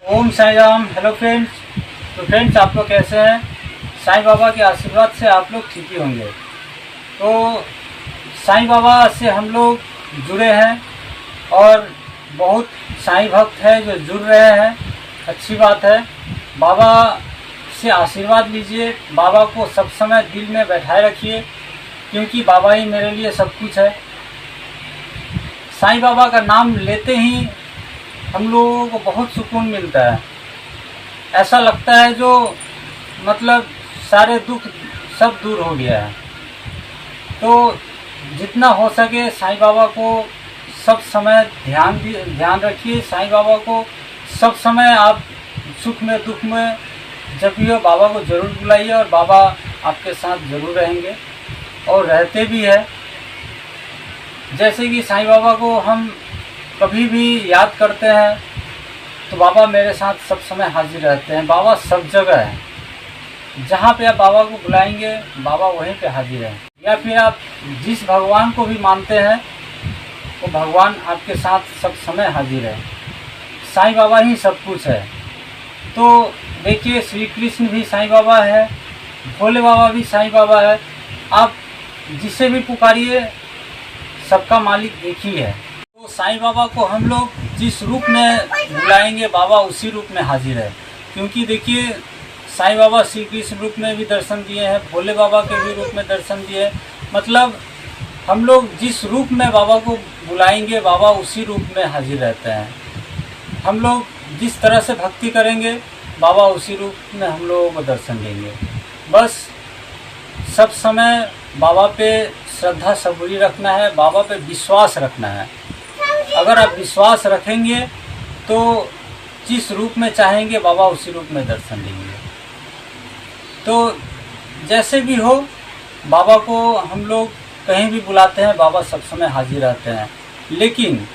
ओम Sai Ram. Hello friends. तो friends, आप लोग कैसे हैं? साईं बाबा के आशीर्वाद से आप लोग ठीक ही होंगे। तो साईं बाबा से हम लोग जुड़े हैं और बहुत साईं भक्त हैं जो जुड़ रहे हैं। अच्छी बात है। बाबा से आशीर्वाद लीजिए, बाबा को सब समय दिल में बैठाए रखिए, क्योंकि बाबा ही मेरे लिए सब कुछ है। साईं बाबा का नाम लेते ही हम लोगों को बहुत सुकून मिलता है। ऐसा लगता है जो मतलब सारे दुख सब दूर हो गया है। तो जितना हो सके साईं बाबा को सब समय ध्यान रखिए। साईं बाबा को सब समय आप सुख में दुख में जब भी हो बाबा को ज़रूर बुलाइए और बाबा आपके साथ ज़रूर रहेंगे और रहते भी है। जैसे कि साईं बाबा को हम कभी भी याद करते हैं तो बाबा मेरे साथ सब समय हाजिर रहते हैं। बाबा सब जगह है। जहाँ पे आप बाबा को बुलाएंगे बाबा वहीं पे हाजिर है। या फिर आप जिस भगवान को भी मानते हैं वो भगवान आपके साथ सब समय हाजिर है। साईं बाबा ही सब कुछ है। तो देखिए, श्री कृष्ण भी साईं बाबा है, भोले बाबा भी साईं बाबा है। आप जिसे भी पुकारिए सबका मालिक एक ही है। तो साईं बाबा को हम लोग जिस रूप में बुलाएंगे बाबा उसी रूप में हाजिर है। क्योंकि देखिए, साईं बाबा श्री कृष्ण रूप में भी दर्शन दिए हैं, भोले बाबा के भी रूप में दर्शन दिए हैं। मतलब हम लोग जिस रूप में बाबा को बुलाएंगे बाबा उसी रूप में हाजिर रहते हैं। हम लोग जिस तरह से भक्ति करेंगे बाबा उसी रूप में हम लोगों को दर्शन देंगे। बस सब समय बाबा पे श्रद्धा सबूरी रखना है, बाबा पे विश्वास रखना है। अगर आप विश्वास रखेंगे तो जिस रूप में चाहेंगे बाबा उसी रूप में दर्शन देंगे। तो जैसे भी हो, बाबा को हम लोग कहीं भी बुलाते हैं बाबा सब समय हाजिर रहते हैं। लेकिन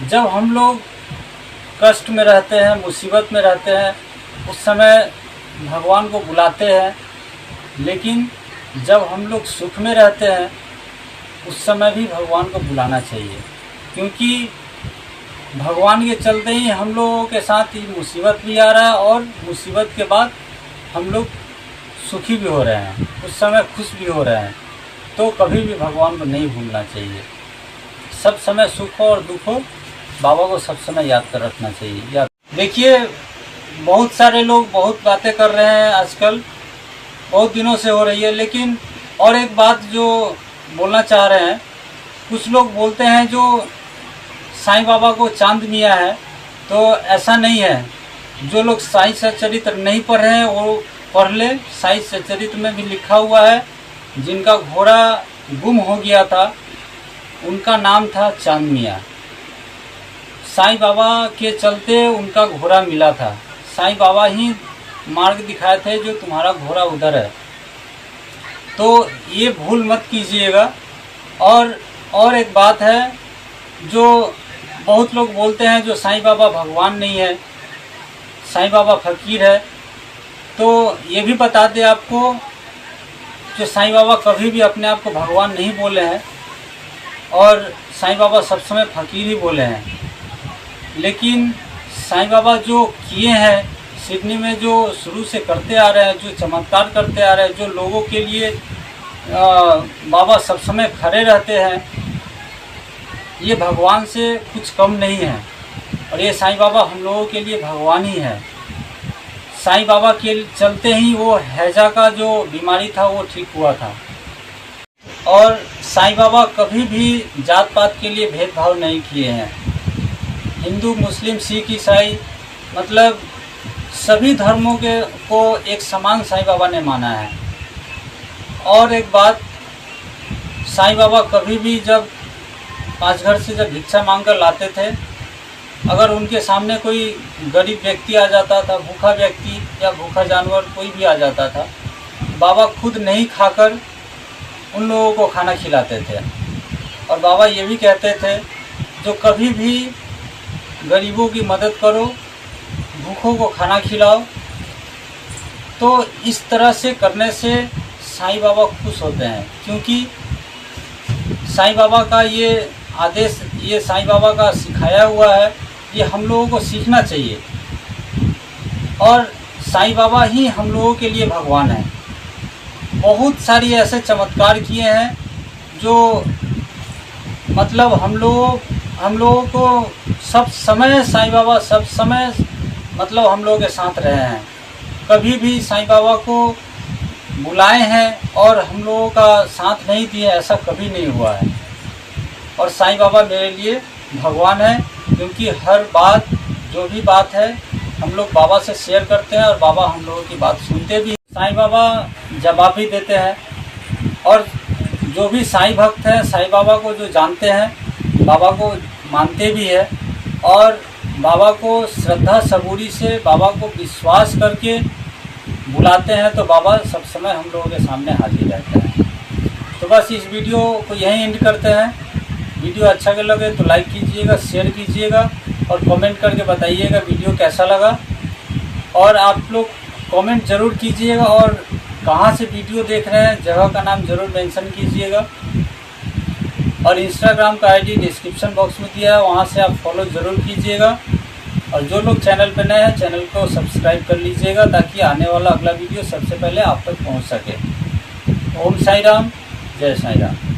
जब हम लोग कष्ट में रहते हैं, मुसीबत में रहते हैं, उस समय भगवान को बुलाते हैं। लेकिन जब हम लोग सुख में रहते हैं उस समय भी भगवान को बुलाना चाहिए, क्योंकि भगवान के चलते ही हम लोगों के साथ ये मुसीबत भी आ रहा है और मुसीबत के बाद हम लोग सुखी भी हो रहे हैं, उस समय खुश भी हो रहे हैं। तो कभी भी भगवान को नहीं भूलना चाहिए। सब समय सुख हो और दुख हो बाबा को सब समय याद कर रखना चाहिए। देखिए, बहुत सारे लोग बहुत बातें कर रहे हैं आजकल, बहुत दिनों से हो रही है। लेकिन और एक बात जो बोलना चाह रहे हैं, कुछ लोग बोलते हैं जो साईं बाबा को चांद मियाँ है, तो ऐसा नहीं है। जो लोग साईं सच्चरित्र नहीं पढ़ रहे हैं वो पढ़ ले। साईं सच्चरित्र में भी लिखा हुआ है, जिनका घोड़ा गुम हो गया था उनका नाम था चांद मियाँ। साईं बाबा के चलते उनका घोड़ा मिला था। साईं बाबा ही मार्ग दिखाए थे जो तुम्हारा घोड़ा उधर है। तो ये भूल मत कीजिएगा। और एक बात है, जो बहुत लोग बोलते हैं जो साईं बाबा भगवान नहीं है, साईं बाबा फकीर है। तो ये भी बता दें आपको, जो साईं बाबा कभी भी अपने आप को भगवान नहीं बोले हैं और साईं बाबा सब समय फकीर ही बोले हैं। लेकिन साईं बाबा जो किए हैं सिडनी में, जो शुरू से करते आ रहे हैं, जो चमत्कार करते आ रहे हैं, जो लोगों के लिए बाबा सब समय खड़े रहते हैं, ये भगवान से कुछ कम नहीं है। और ये साईं बाबा हम लोगों के लिए भगवान ही है। साईं बाबा के चलते ही वो हैजा का जो बीमारी था वो ठीक हुआ था। और साईं बाबा कभी भी जात पात के लिए भेदभाव नहीं किए हैं। हिंदू, मुस्लिम, सिख, ईसाई, मतलब सभी धर्मों को एक समान साईं बाबा ने माना है। और एक बात, साईं बाबा कभी भी जब पाँच घर से जब भिक्षा मांग कर लाते थे, अगर उनके सामने कोई गरीब व्यक्ति आ जाता था, भूखा व्यक्ति या भूखा जानवर कोई भी आ जाता था, बाबा खुद नहीं खाकर उन लोगों को खाना खिलाते थे। और बाबा ये भी कहते थे, जो कभी भी गरीबों की मदद करो, भूखों को खाना खिलाओ। तो इस तरह से करने से साईं बाबा खुश होते हैं, क्योंकि साईं बाबा का ये आदेश, ये साईं बाबा का सिखाया हुआ है, ये हम लोगों को सीखना चाहिए। और साईं बाबा ही हम लोगों के लिए भगवान हैं। बहुत सारी ऐसे चमत्कार किए हैं जो मतलब हम लोगों को सब समय साईं बाबा सब समय मतलब हम लोगों के साथ रहे हैं। कभी भी साईं बाबा को बुलाए हैं और हम लोगों का साथ नहीं दिए, ऐसा कभी नहीं हुआ है। और साईं बाबा मेरे लिए भगवान है, क्योंकि हर बात जो भी बात है हम लोग बाबा से शेयर करते हैं और बाबा हम लोगों की बात सुनते भी। साईं बाबा जवाब भी देते हैं, और जो भी साईं भक्त हैं साईं बाबा को जो जानते हैं, बाबा को मानते भी है और बाबा को श्रद्धा सबूरी से बाबा को विश्वास करके बुलाते हैं, तो बाबा सब समय हम लोगों के सामने हाजिर रहते हैं। तो बस इस वीडियो को यहीं एंड करते हैं। वीडियो अच्छा लगे तो लाइक कीजिएगा, शेयर कीजिएगा और कमेंट करके बताइएगा वीडियो कैसा लगा। और आप लोग कमेंट ज़रूर कीजिएगा और कहाँ से वीडियो देख रहे हैं, जगह का नाम ज़रूर मेंशन कीजिएगा। और इंस्टाग्राम का आईडी डिस्क्रिप्शन बॉक्स में दिया है, वहाँ से आप फॉलो ज़रूर कीजिएगा। और जो लोग चैनल पर नए हैं चैनल को सब्सक्राइब कर लीजिएगा, ताकि आने वाला अगला वीडियो सबसे पहले आप तक पहुँच सके। ओम साई राम, जय साई राम।